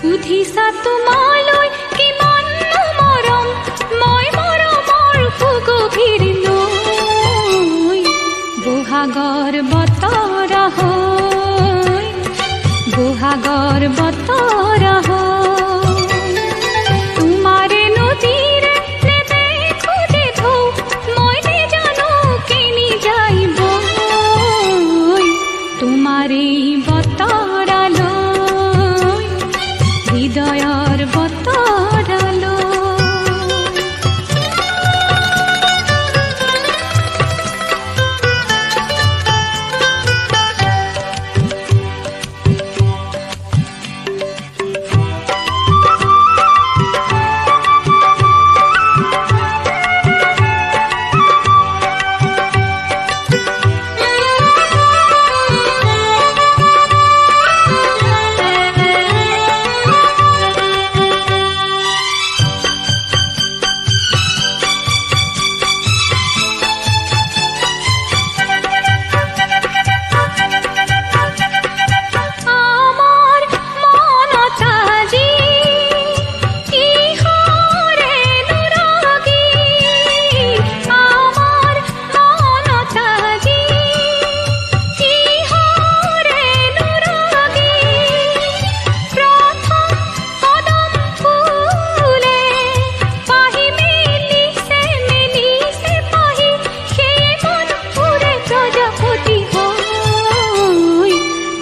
সুধিছা তোমালৈ কিমান মৰম মই মৰমৰ সুগভীৰ নৈ বহাগৰ বতৰ হৈ বহাগৰ বতৰ হৈ তোমাৰে নদীৰে নেদেখো যে ঢৌ মই নেজানো কেনি যাইব তোমাৰে বতৰালৈ হৃদয়ৰ বতৰালৈ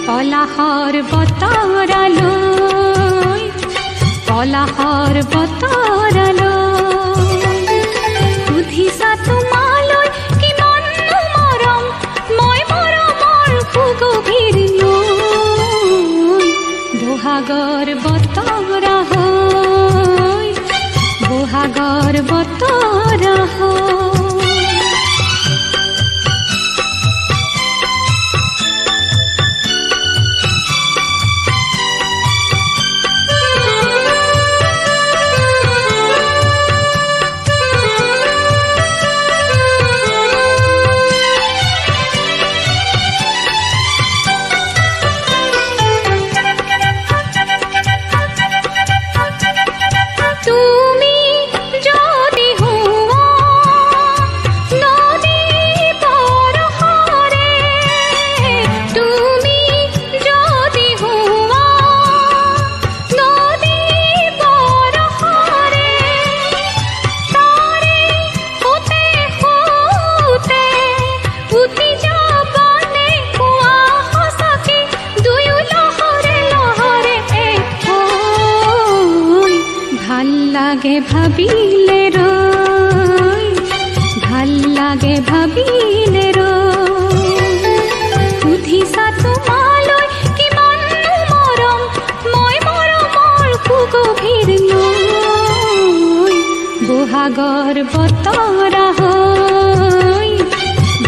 পলাশৰ বতৰালৈ পলাশৰ বতৰালৈ সুধিছা তোমালৈ কিমান মৰম মই মৰমৰ সুগভীৰ নৈ বহাগৰ বতৰ হৈ বহাগৰ বতৰ হৈ লাগে ভাবিলে ৰৈ ভাল লাগে ভাবিলে ৰৈ সুধিছা তোমালৈ কিমান মৰম মই মৰমৰ সুগভীৰ নৈ বহাগৰ বতৰ হৈ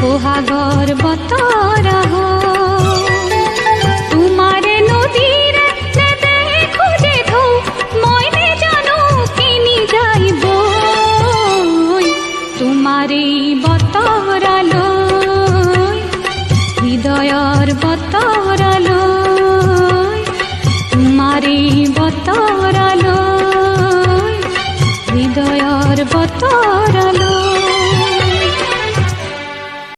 বহাগৰ বতৰ